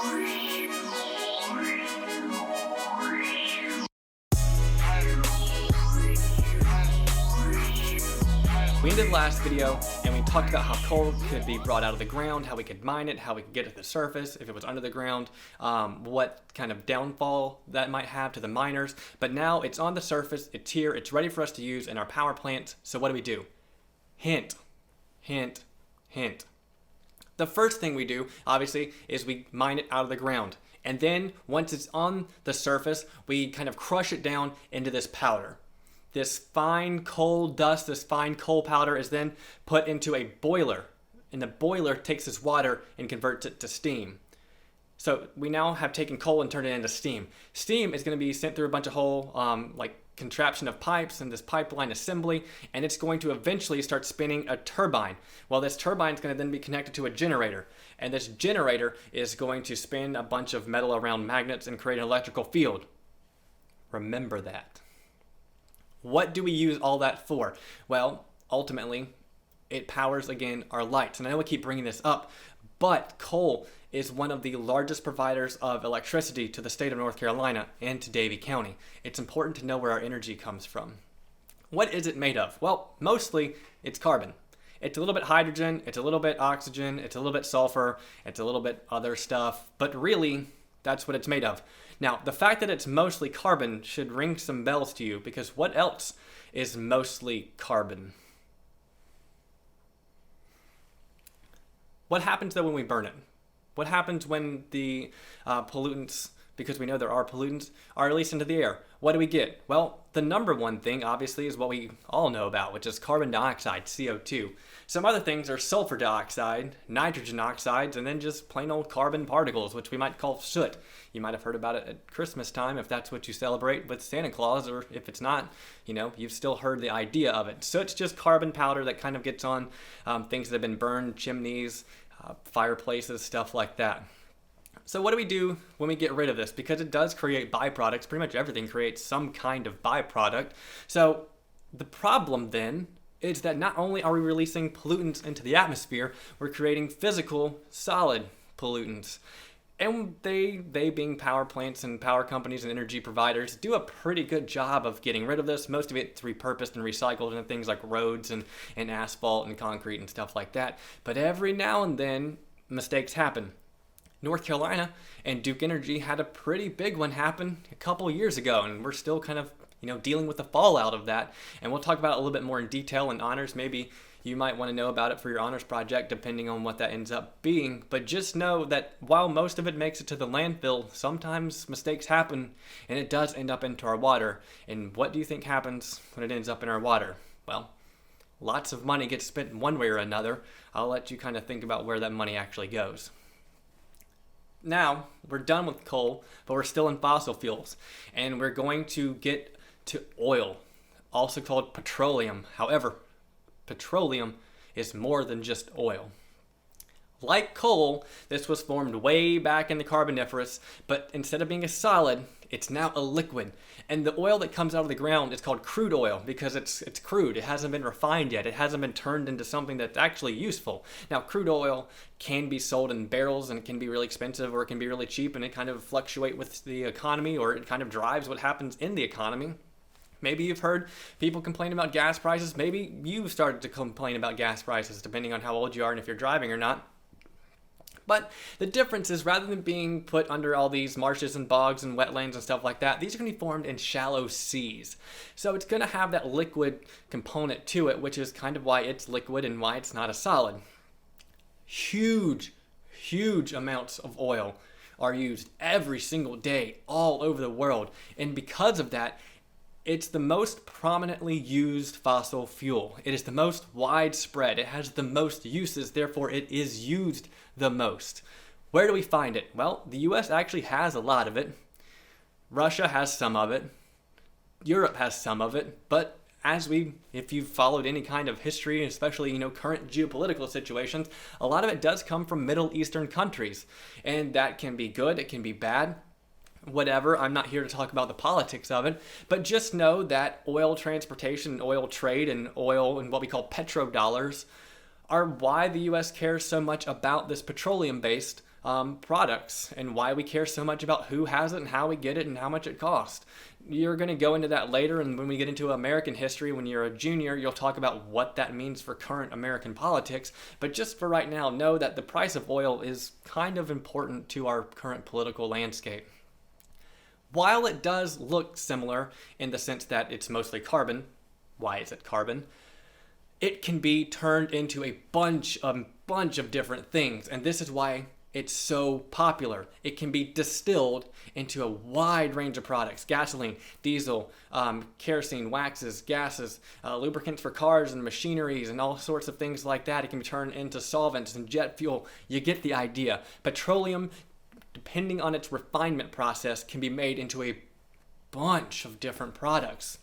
We ended the last video and we talked about how coal could be brought out of the ground, how we could mine it, how we could get it to the surface, if it was under the ground, what kind of downfall that might have to the miners. But now it's on the surface, it's here, it's ready for us to use in our power plants. So what do? Hint, hint, hint. The first thing we do, obviously, is we mine it out of the ground. And then once it's on the surface, we kind of crush it down into this powder. This fine coal dust, this fine coal powder is then put into a boiler. And the boiler takes this water and converts it to steam. So we now have taken coal and turned it into steam. Steam is going to be sent through a bunch of whole contraption of pipes and this pipeline assembly, and it's going to eventually start spinning a turbine. Well, this turbine is going to then be connected to a generator, and this generator is going to spin a bunch of metal around magnets and create an electrical field. Remember that. What do we use all that for? Well, ultimately, it powers, again, our lights. And I know we keep bringing this up, but coal is one of the largest providers of electricity to the state of North Carolina and to Davie County. It's important to know where our energy comes from. What is it made of? Well, mostly it's carbon. It's a little bit hydrogen, it's a little bit oxygen, it's a little bit sulfur, it's a little bit other stuff, but really, that's what it's made of. Now, the fact that it's mostly carbon should ring some bells to you, because what else is mostly carbon? What happens though when we burn it? What happens when the pollutants, because we know there are pollutants, are released into the air? What do we get? Well, the number one thing, obviously, is what we all know about, which is carbon dioxide, CO2. Some other things are sulfur dioxide, nitrogen oxides, and then just plain old carbon particles, which we might call soot. You might have heard about it at Christmas time if that's what you celebrate with Santa Claus, or if it's not, you've still heard the idea of it. Soot's just carbon powder that kind of gets on things that have been burned, chimneys, fireplaces, stuff like that. So what do we do when we get rid of this? Because it does create byproducts. Pretty much everything creates some kind of byproduct. So the problem then is that not only are we releasing pollutants into the atmosphere, we're creating physical, solid pollutants. And they being power plants and power companies and energy providers, do a pretty good job of getting rid of this. Most of it's repurposed and recycled into things like roads and asphalt and concrete and stuff like that. But every now and then, mistakes happen. North Carolina and Duke Energy had a pretty big one happen a couple years ago, and we're still kind of, dealing with the fallout of that. And we'll talk about it a little bit more in detail in honors. Maybe you might want to know about it for your honors project, depending on what that ends up being. But just know that while most of it makes it to the landfill, sometimes mistakes happen, and it does end up into our water. And what do you think happens when it ends up in our water? Well, lots of money gets spent one way or another. I'll let you kind of think about where that money actually goes. Now, we're done with coal, but we're still in fossil fuels, and we're going to get to oil, also called petroleum. However, petroleum is more than just oil. Like coal, this was formed way back in the Carboniferous, but instead of being a solid, it's now a liquid. And the oil that comes out of the ground is called crude oil because it's crude. It hasn't been refined yet. It hasn't been turned into something that's actually useful. Now, crude oil can be sold in barrels, and it can be really expensive or it can be really cheap, and it kind of fluctuates with the economy, or it kind of drives what happens in the economy. Maybe you've heard people complain about gas prices. Maybe you've started to complain about gas prices, depending on how old you are and if you're driving or not. But the difference is, rather than being put under all these marshes and bogs and wetlands and stuff like that, these are going to be formed in shallow seas. So it's going to have that liquid component to it, which is kind of why it's liquid and why it's not a solid. Huge amounts of oil are used every single day all over the world. And because of that, it's the most prominently used fossil fuel. It is the most widespread. It has the most uses, therefore it is used the most. Where do we find it? Well, the US actually has a lot of it. Russia has some of it. Europe has some of it. But if you've followed any kind of history, especially, current geopolitical situations, a lot of it does come from Middle Eastern countries. And that can be good, it can be bad. Whatever, I'm not here to talk about the politics of it, but just know that oil transportation, oil trade, and oil and what we call petrodollars are why the US cares so much about this petroleum-based products and why we care so much about who has it and how we get it and how much it costs. You're going to go into that later, and when we get into American history, when you're a junior, you'll talk about what that means for current American politics. But just for right now, know that the price of oil is kind of important to our current political landscape. While it does look similar in the sense that it's mostly carbon, why is it carbon? It can be turned into a bunch of different things, and this is why it's so popular. It can be distilled into a wide range of products: gasoline, diesel, kerosene, waxes, gases, lubricants for cars and machineries, and all sorts of things like that. It can be turned into solvents and jet fuel. You get the idea. Petroleum, depending on its refinement process, can be made into a bunch of different products.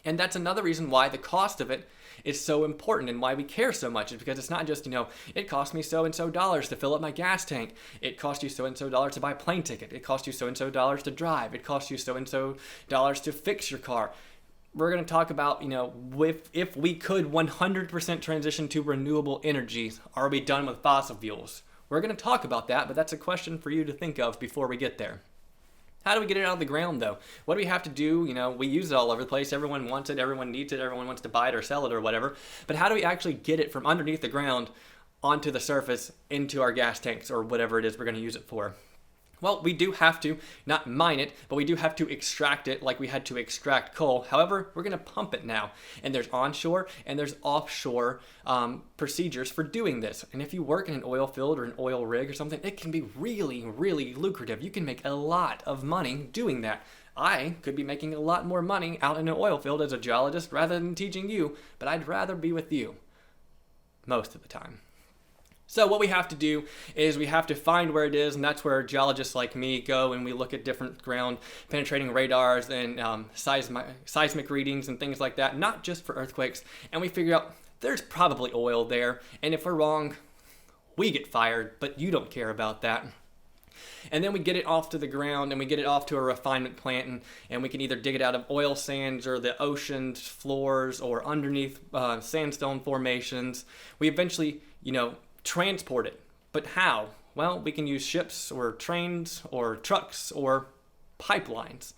And that's another reason why the cost of it is so important and why we care so much, is because it's not just, it cost me so and so dollars to fill up my gas tank. It cost you so and so dollars to buy a plane ticket. It cost you so and so dollars to drive. It cost you so and so dollars to fix your car. We're going to talk about, if we could 100% transition to renewable energies, are we done with fossil fuels? We're going to talk about that, but that's a question for you to think of before we get there. How do we get it out of the ground, though? What do we have to do? We use it all over the place. Everyone wants it. Everyone needs it. Everyone wants to buy it or sell it or whatever. But how do we actually get it from underneath the ground onto the surface into our gas tanks or whatever it is we're going to use it for? Well, we do have to not mine it, but we do have to extract it like we had to extract coal. However, we're going to pump it now. And there's onshore and there's offshore procedures for doing this. And if you work in an oil field or an oil rig or something, it can be really, really lucrative. You can make a lot of money doing that. I could be making a lot more money out in an oil field as a geologist rather than teaching you, but I'd rather be with you most of the time. So what we have to do is we have to find where it is, and that's where geologists like me go, and we look at different ground penetrating radars and seismic readings and things like that, not just for earthquakes, and we figure out there's probably oil there, and if we're wrong, we get fired, but you don't care about that. And then we get it off to the ground, and we get it off to a refinement plant, and we can either dig it out of oil sands or the ocean floors or underneath sandstone formations. We eventually, transport it. But how? Well, we can use ships or trains or trucks or pipelines.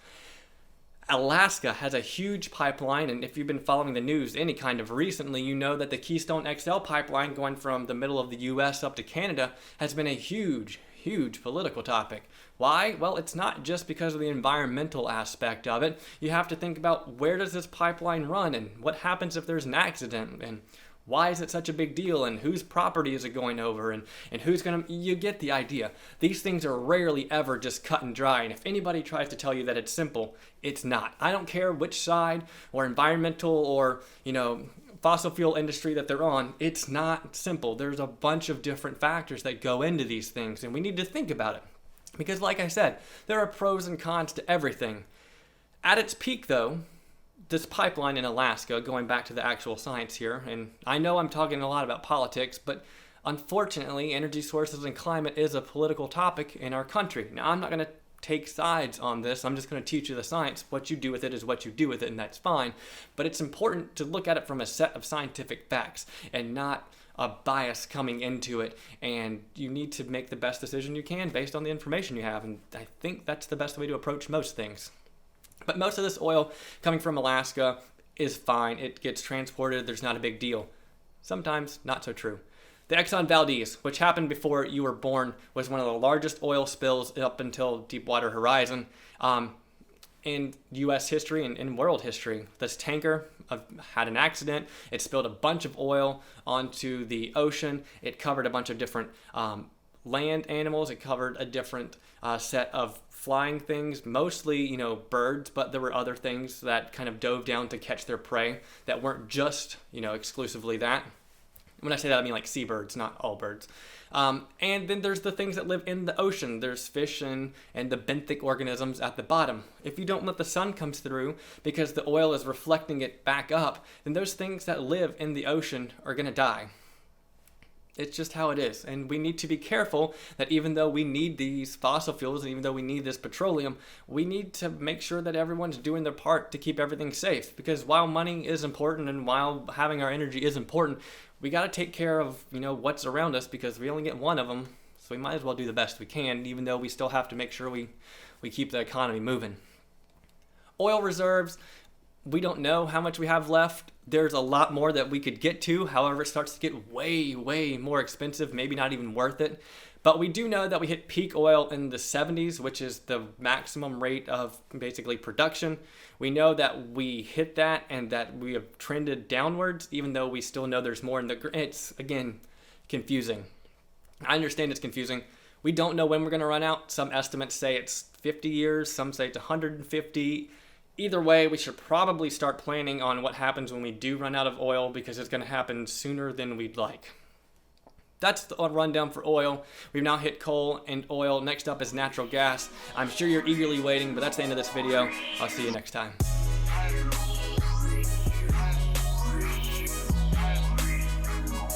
Alaska has a huge pipeline, and if you've been following the news any kind of recently, you know that the Keystone XL pipeline going from the middle of the US up to Canada has been a huge political topic. Why? Well, it's not just because of the environmental aspect of it. You have to think about, where does this pipeline run, and what happens if there's an accident, and why is it such a big deal, and whose property is it going over, and who's going to... You get the idea. These things are rarely ever just cut and dry, and if anybody tries to tell you that it's simple, it's not. I don't care which side or environmental or, fossil fuel industry that they're on, it's not simple. There's a bunch of different factors that go into these things, and we need to think about it. Because like I said, there are pros and cons to everything. At its peak, though, this pipeline in Alaska, going back to the actual science here, and I know I'm talking a lot about politics, but unfortunately, energy sources and climate is a political topic in our country. Now, I'm not going to take sides on this. I'm just going to teach you the science. What you do with it is what you do with it, and that's fine. But it's important to look at it from a set of scientific facts and not a bias coming into it, and you need to make the best decision you can based on the information you have, and I think that's the best way to approach most things. But most of this oil coming from Alaska is fine. It gets transported. There's not a big deal. Sometimes not so true. The Exxon Valdez, which happened before you were born, was one of the largest oil spills up until Deepwater Horizon in U.S. history and in world history. This tanker had an accident. It spilled a bunch of oil onto the ocean. It covered a bunch of different land animals. It covered a different set of flying things, mostly, birds, but there were other things that kind of dove down to catch their prey that weren't just, exclusively that. When I say that, I mean like seabirds, not all birds. And then there's the things that live in the ocean. There's fish and the benthic organisms at the bottom. If you don't let the sun come through because the oil is reflecting it back up, then those things that live in the ocean are going to die. It's just how it is. And we need to be careful that even though we need these fossil fuels and even though we need this petroleum, we need to make sure that everyone's doing their part to keep everything safe. Because while money is important and while having our energy is important, we got to take care of, what's around us, because we only get one of them. So we might as well do the best we can, even though we still have to make sure we keep the economy moving. Oil reserves, we don't know how much we have left. There's a lot more that we could get to. However, it starts to get way, way more expensive, maybe not even worth it. But we do know that we hit peak oil in the 70s, which is the maximum rate of basically production. We know that we hit that and that we have trended downwards, even though we still know there's more in the... It's, again, confusing. I understand it's confusing. We don't know when we're going to run out. Some estimates say it's 50 years. Some say it's 150. Either way, we should probably start planning on what happens when we do run out of oil, because it's going to happen sooner than we'd like. That's the rundown for oil. We've now hit coal and oil. Next up is natural gas. I'm sure you're eagerly waiting, but that's the end of this video. I'll see you next time.